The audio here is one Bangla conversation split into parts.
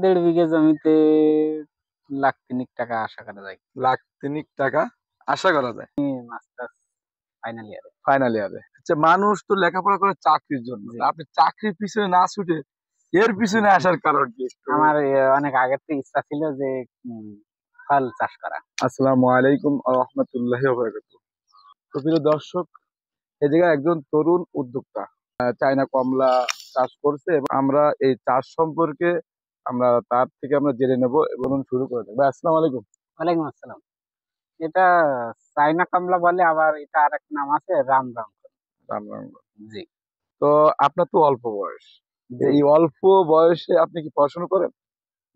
দেড় বিঘে জমিতে লাখ তিনেক টাকা আশা করা যায়। লাখ তিনেক টাকা আশা করা যায় মাস্টার্স ফাইনাল ইয়ারে। ফাইনাল ইয়ারে। আচ্ছা, মানুষ তো লেখাপড়া করে চাকরির জন্য, জি। আপনি চাকরির পিছনে না ছুটে এর পিছনে আসার কারণ কি একটু? আমার অনেক আগের থেকে ইচ্ছা ছিল যে ফল চাষ করা। আসসালামু আলাইকুম ওয়া রাহমাতুল্লাহি ওয়া বারাকাতুহু। তো প্রিয় দর্শক, এই জায়গায় একজন তরুণ উদ্যোক্তা চায়না কমলা চাষ করছে এবং আমরা এই চাষ সম্পর্কে তার থেকে জেনে নেব এবং শুরু করে দেবো। আসসালামু আলাইকুম। ওয়ালাইকুম আসসালাম। এটা চাইনা কমলা বলে, আবার এটা আরেক নাম আছে রাম রাম। রাম রাম। জি তো আপনার তো অল্প বয়স, জি এই অল্প বয়সে আপনি কি পড়াশোনা করেন?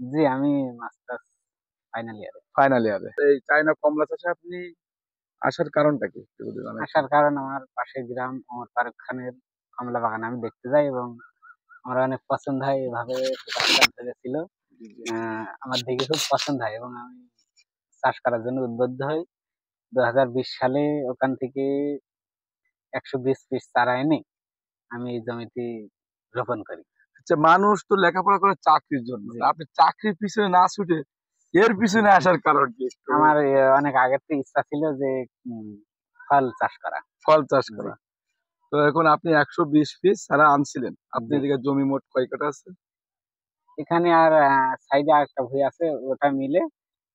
জি আমি মাস্টার্স ফাইনাল ইয়ারে। ফাইনাল ইয়ারে। এই চায়না কমলা চাষে আপনি আসার কারণটা কি একটু যদি জানাই। আসার কারণ আমার পাশের গ্রাম ওমর ফারুক খানের কমলা বাগান আমি দেখতে যাই এবং আমার অনেক পছন্দ হয়। এভাবে জানতে গেছিল, আমার দেখে খুব পছন্দ হয় এবং আমি চাষ করার জন্য উদ্বুদ্ধ হই। 2020 সালে ওখান থেকে 120 পিস চারা এনে আমি এই জমিতে রোপণ করি। আচ্ছা, মানুষ তো লেখাপড়া করে চাকরির জন্য, জি। আপনি চাকরির পিছনে না ছুটে এর পিছনে আসার কারণ কি একটু? আমার অনেক আগের থেকে ইচ্ছা ছিল যে ফল চাষ করা। ফল চাষ জি। করা। তো এখন আপনি 120 পিস চারা আনছিলেন। আপনি জি। এদিকে জমি মোট কয় কাঠা আছে? এখানে আর সাইডে আরেকটা ভুঁই আছে, ওটা মিলে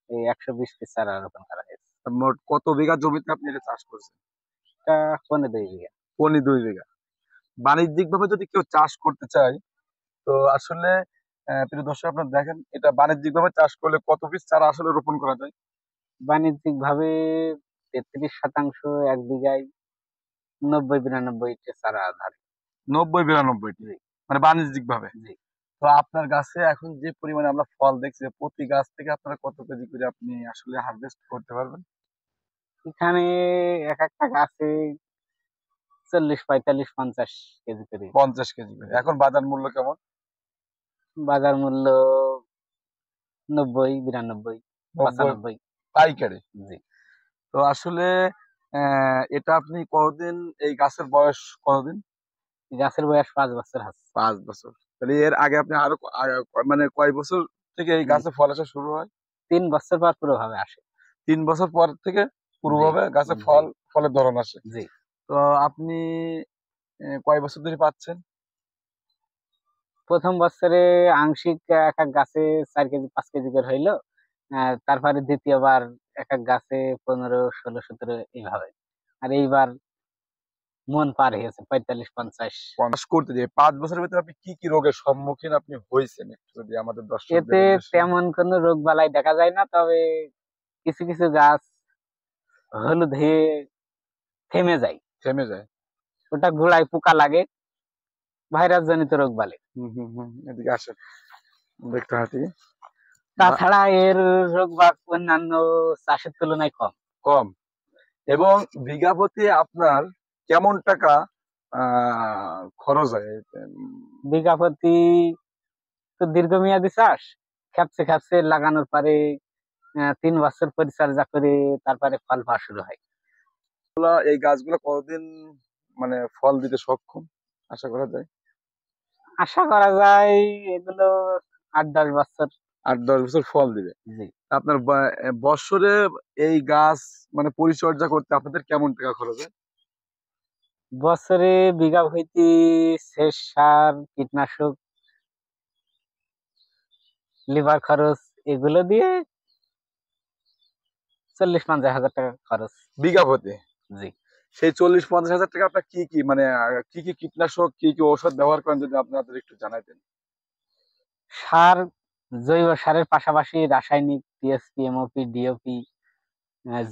এই 120 পিস চারা রোপণ করা হয়েছে। মোট কত বিঘা জমিতে আপনি এটা চাষ করছেন? এটা 2.5 বিঘা। পৌনে 2 বিঘা। বাণিজ্যিক ভাবে যদি কেউ চাষ করতে চায়, তো আসলে প্রিয় দর্শক আপনারা দেখেন, এটা বাণিজ্যিক ভাবে চাষ করলে কত পিস চারা আসলে রোপণ করা যায়? বাণিজ্যিক ভাবে 33% 1 বিঘায় 90-92 চারা ধরে। 90-92টি, জি মানে বাণিজ্যিক ভাবে। জি। তো আপনার গাছে এখন যে পরিমাণে আমরা ফল দেখছি, প্রতি গাছ থেকে আপনারা কত কেজি করে আপনি আসলে হারভেস্ট করতে পারবেন? এখানে এক একটা গাছে 40, 45, 50 কেজি করে। 50 কেজি করে। এখন বাজার মূল্য কেমন? বাজার মূল্য 90, 92, 90 95। পাইকারি। জি। তো আসলে এটা আপনি কতদিন, এই গাছের বয়স কতদিন? গাছের বয়স 5 বছর আছে। 5 বছর। তাহলে এর আগে আপনি আরো মানে কয় বছর থেকে এই গাছে ফল আসা শুরু হয়? 3 বছর পর পুরো ভাবে আসে। 3 বছর পর থেকে জি পুরোভাবে গাছে জি ফলের ধরন আসে। জি। তো আপনি কয় বছর ধরে পাচ্ছেন? প্রথম বছরে আংশিক এক এক গাছে 4 কেজি 5 কেজি করে হইলো। তারপরে দ্বিতীয়বার এক এক গাছে 15, 16, 17 এইভাবে। আর এইবার মন পার হয়েছে 45, 50। 50 করতে যেয়ে 5 বছরের ভিতরে আপনি কি, কি রোগের সম্মুখীন আপনি হইছেন একটু যদি আমাদের দর্শকদের এতে উদ্দেশ্যে। তেমন কোনো রোগ বালাই দেখা যায় না, তবে কিছু কিছু গাছ হলুদ হয়ে থেমে যায়। থেমে যায়। ওটা গোড়ায় পোকা লাগে, ভাইরাস জনিত রোগ বলে। এদিকে আসেন, দেখতে হাঁটি। তাছাড়া এর রোগ বা অন্যান্য চাষের তুলনায় কম। কম। এবং বিঘা প্রতি আপনার কেমন টাকা খরচ হয়? বিঘা প্রতি তো দীর্ঘমেয়াদী চাষ, খেপসে খেপসে লাগানোর পরে 3 বছর পরিচর্যা করে তারপরে ফল পাওয়া শুরু হয়। এই গাছগুলো কতদিন মানে ফল দিতে সক্ষম আশা করা যায়? আশা করা যায় এগুলো 8-10 বছর। 8-10 বছর ফল দিবে। জি। আপনার বছরে এই গাছ মানে পরিচর্যা করতে আপনাদের কেমন টাকা খরচ হয়? বছরে বিঘা প্রতি সেচ সার, কীটনাশক, লিভার খরচ এগুলো দিয়ে 40-50 হাজার টাকা খরচ। বিঘা প্রতি? জি। সেই 40-50 হাজার টাকা আপনার কি কি মানে কি কি কীটনাশক, কি কি ঔষধ ব্যবহার করেন যদি আপনাদের একটু জানাইতেন। সার, জৈব সারের পাশাপাশি রাসায়নিক TSP, MOP, DOP,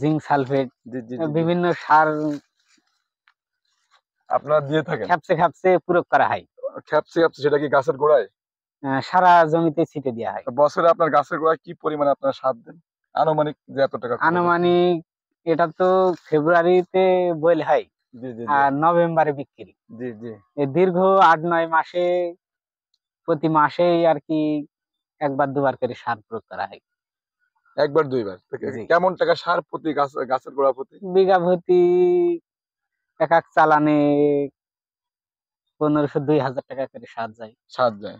zinc sulphate, জি জি জি জি। বিভিন্ন সার আপনারা দিয়ে থাকেন? খেপসে খেপসে প্রয়োগ করা হয়। খ্যাপসে খ্যাপসে, সেটা কি গাছের গোড়ায়? সারা জমিতে ছিটে দেওয়া হয়। বছরে আপনার গাছের গোড়ায় কি পরিমাণে আপনারা সার দেন? আনুমানিক যে এত টাকা খরচ হচ্ছে। আনুমানিক এটা তো ফেব্রুয়ারিতে বইল হয় জি জি জি আর নভেম্বরে বিক্রি। জি জি। এই দীর্ঘ 8-9 মাসে প্রতি মাসেই আর কি একবার দুবার করে সার প্রয়োগ করা হয়। একবার দুইবার? জি। কেমন টাকা সার প্রতি গাছের গোড়া প্রতি? বিঘা প্রতি এক এক চালানে 1500-2000 টাকা করে সার যায়। সার যায়।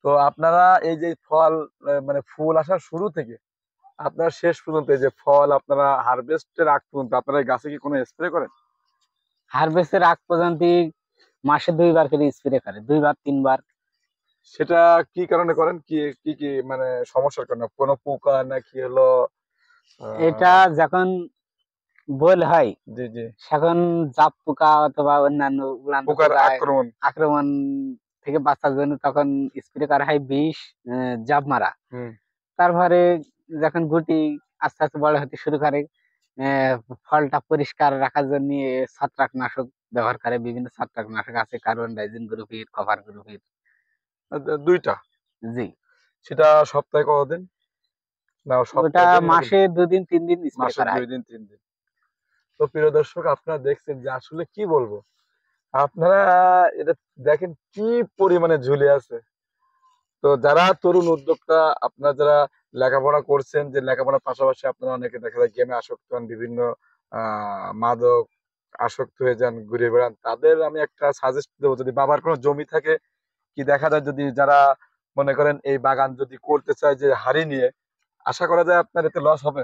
তো আপনারা এই যে ফল মানে ফুল আসার শুরু থেকে আপনারা শেষ পর্যন্ত এই যে ফল আপনারা হারভেস্টের আগ পর্যন্ত আপনারা এই গাছে কি কোনো স্প্রে করেন? হারভেস্টের আগ পর্যন্ত মাসে 2 বার করে স্প্রে করে, 2 বার 3 বার। সেটা কি কারণে করেন? কি কি কি মানে সমস্যার কারণে? কোনো পোকা নাকি হলো এটা আহ যখন বোল হয়, জি জি, তখন জাপ পোকা অথবা অন্যান্য উড়ান্ত পোকার পোকায় আক্রমণ। আক্রমণ থেকে বাঁচার জন্য তখন স্প্রে করা হয় বিষ, জাপ মারা। হুম। তারপরে যখন গুটি আস্তে আস্তে বড় হতে শুরু করে, আহ, ফলটা পরিষ্কার রাখার জন্য ছত্রাকনাশক ব্যবহার করে। বিভিন্ন ছত্রাকনাশক আছে, কার্বন ডাইজিন গ্রুপের, কভার গ্রুপের। দুইটা। জি। সেটা সপ্তাহে কতদিন? না ওটা সপ্তাহে দিন নাকি মাসে 2 দিন 3 দিন স্প্রে মাসে করা হয়। 2 দিন 3 দিন? তো প্রিয় দর্শক, আপনারা দেখছেন যে আসলে কি বলবো, আপনারা এটা দেখেন কি পরিমাণে ঝুলে আছে। তো যারা তরুণ উদ্যোক্তা, আপনারা যারা লেখাপড়া করছেন, যে লেখাপড়ার পাশাপাশি আপনারা অনেকে দেখা যায় গেমে আসক্ত হন, বিভিন্ন মাদক আসক্ত হয়ে যান, ঘুরে বেড়ান, তাদের আমি একটা সাজেস্ট দেবো, যদি বাবার কোনো জমি থাকে, কি দেখা যায় যদি যারা মনে করেন এই বাগান যদি করতে চায় যে হারি নিয়ে, আশা করা যায় আপনার এতে লস হবে?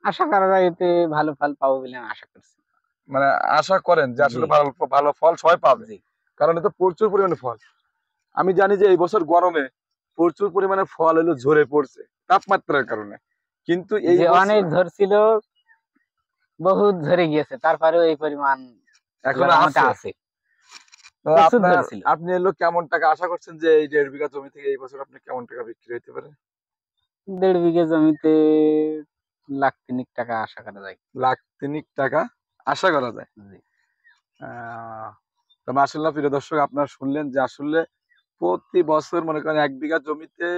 আশা করা যায় এতে ভালো ফল পাবো বলে আমি আশা করছি। মানে আশা করেন যে জি। আসলে ভালো ভালো ফল সবাই পাবে? জি। কারণ এতে প্রচুর পরিমাণে ফল। আমি জানি যে এই বছর গরমে প্রচুর পরিমাণে ফল হলো ঝরে পড়ছে তাপমাত্রার কারণে, কিন্তু এই যে বছর অনেক ধরছিল, বহুত ধরে গিয়েছে, তারপরেও এই পরিমাণ এখন আল্লাহর রহমতে আছে। আছে। তো প্রচুর আপনার ধরছিল। আপনি এলো কেমন টাকা আশা করছেন যে এই 1.5 বিঘা জমি থেকে এই বছর আপনি কেমন টাকা বিক্রি হতে পারে? 1.5 বিঘা জমিতে 1,03,000 টাকা আশা করা যায়। 1,03,000 টাকা আশা করা যায়। জি। আহ তো মাশাআল্লাহ, প্রিয় দর্শক, আপনারা শুনলেন যে আসলে প্রতি বছর মনে করেন 1 বিঘা জমিতে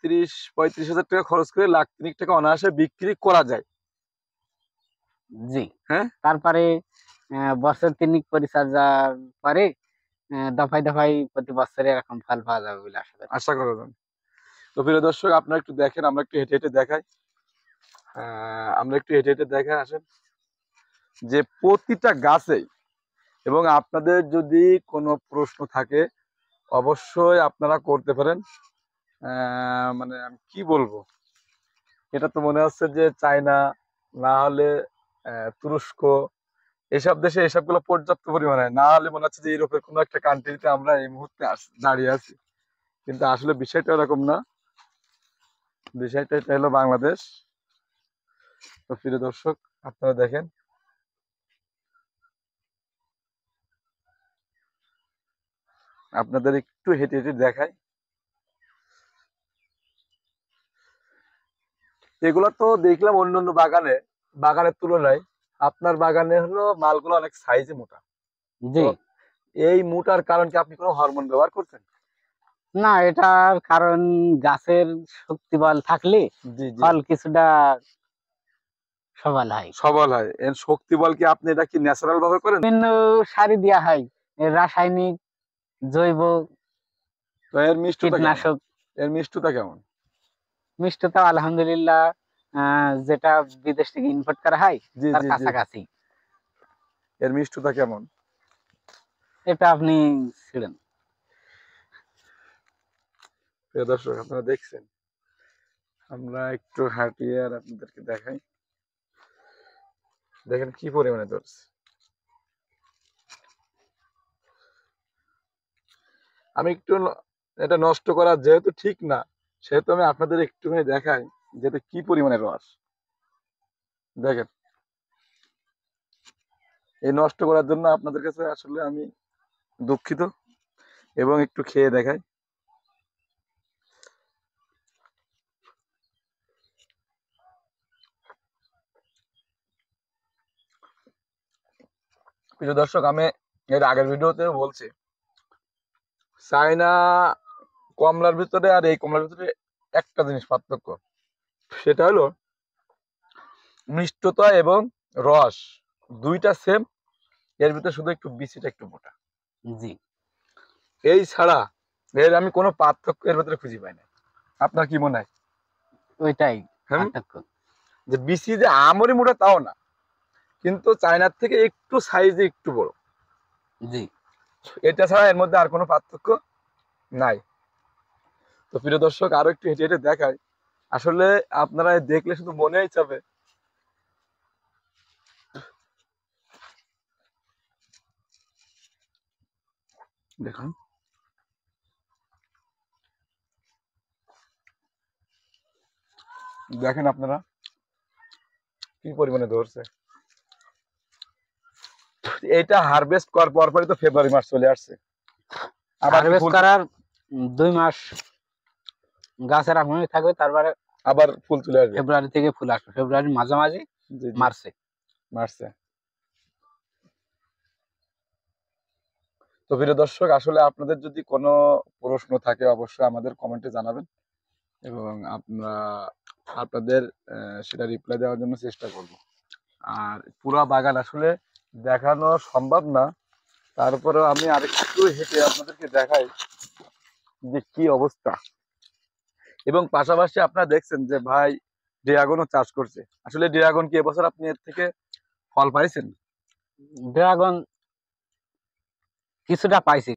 30-35 হাজার টাকা খরচ করে 1,03,000 টাকা অনায়াসে বিক্রি করা যায়। জি। হ্যাঁ, তারপরে বছর 3 পরিচর্যার পরে দফায় দফায় প্রতি বছরে এরকম ফল পাওয়া যাবে বলে আশা করি। আশা করা যায়। তো প্রিয় দর্শক, আপনারা একটু দেখেন, আমরা একটু হেঁটে হেঁটে দেখাই। আমরা একটু হেঁটে হেঁটে দেখাই, আসেন, যে প্রতিটা গাছেই, এবং আপনাদের যদি কোনো প্রশ্ন থাকে অবশ্যই আপনারা করতে পারেন। মানে আমি কি বলবো, এটা তো মনে হচ্ছে যে চায়না, না হলে তুরস্ক, এসব দেশে এসবগুলো পর্যাপ্ত পরিমাণে, না হলে মনে হচ্ছে যে ইউরোপের কোনো একটা কান্ট্রিতে আমরা এই মুহূর্তে দাঁড়িয়ে আছি। কিন্তু আসলে বিষয়টা এরকম না, বিষয়টা এটা হলো বাংলাদেশ। তো প্রিয় দর্শক, আপনারা দেখেন, আপনাদের একটু হেঁটে হেঁটে দেখাই। এগুলো তো দেখলাম অন্য অন্য বাগানের তুলনায় আপনার বাগানে হলো মালগুলো অনেক সাইজে মোটা। জি। তো এই মোটার কারণ কি আপনি কোনো হরমোন ব্যবহার করছেন? না, এটার কারণ গাছের শক্তি বল থাকলে জি জি, ফল কিছুটা সবল হয়। সবল হয়। এর শক্তি বল কি আপনি এটা কি ন্যাচারাল ভাবে করেন? বিভিন্ন সারি দেওয়া হয়, রাসায়নিক, জৈব, তো এর মিষ্টতা কেমন? কীটনাশক। এর মিষ্টতা কেমন? মিষ্টতা আলহামদুলিল্লাহ যেটা বিদেশ থেকে ইম্পোর্ট করা হয় জি তার জি জি, কাছাকাছি। এর মিষ্টতা কেমন? এটা আপনি ছিলেন। প্রিয় দর্শক, আপনারা দেখছেন, আমরা একটু হাঁটিয়ে আর আপনাদেরকে দেখাই। দেখেন কি পরিমাণে ধরছে। আমি একটু এটা নষ্ট করা যেহেতু ঠিক না, সেহেতু আমি আপনাদের একটুখানি দেখাই যে এটা কি পরিমাণে রস। দেখেন, এই নষ্ট করার জন্য আপনাদের কাছে আসলে আমি দুঃখিত, এবং একটু খেয়ে দেখাই। প্রিয় দর্শক, আমি এর আগের ভিডিওতে বলছি, চায়না কমলার ভিতরে আর এই কমলার ভিতরে একটা জিনিস পার্থক্য, সেটা হলো মিষ্টতা এবং রস দুইটা সেম, এর ভিতরে শুধু একটু বিচিটা একটু মোটা। জি। এই ছাড়া এর আমি কোনো পার্থক্য এর ভিতরে খুঁজে পাই না। আপনার কি মনে হয়? ওইটাই হ্যাঁ, পার্থক্য। যে বিচি যে আমরই মোটা তাও না, কিন্তু চায়নার থেকে একটু সাইজে একটু বড়। জি। এটা ছাড়া এর মধ্যে আর কোনো পার্থক্য নাই। তো প্রিয় দর্শক আরো একটু হেঁটে হেঁটে দেখাই। আসলে আপনারা দেখলে শুধু মনেই চাবে। দেখুন, দেখেন আপনারা কি পরিমাণে ধরছে। এটা হারভেস্ট করার পর পরই তো ফেব্রুয়ারি মাস চলে আসছে। আবার কি হারভেস্ট ফুল, করার 2 মাস গাছের আমনে থাকবে, তারপরে আবার ফুল চলে আসবে। ফেব্রুয়ারি থেকে ফুল আসবে, ফেব্রুয়ারির মাঝামাঝি জি জি, মার্চে। মার্চে। তো প্রিয় দর্শক আসলে আপনাদের যদি কোনো প্রশ্ন থাকে অবশ্যই আমাদের কমেন্টে জানাবেন এবং আপনাদের সেটা রিপ্লাই দেওয়ার জন্য চেষ্টা করব। আর পুরো বাগান আসলে দেখানো সম্ভব না, তারপরেও আমি আরেকটু হেঁটে আপনাদেরকে দেখাই যে কি অবস্থা। এবং পাশাপাশি আপনারা দেখছেন যে ভাই ড্রাগনও চাষ করছে। আসলে ড্রাগন কি এবছর আপনি এর থেকে ফল পাইছেন? ড্রাগন কিছুটা পাইছি।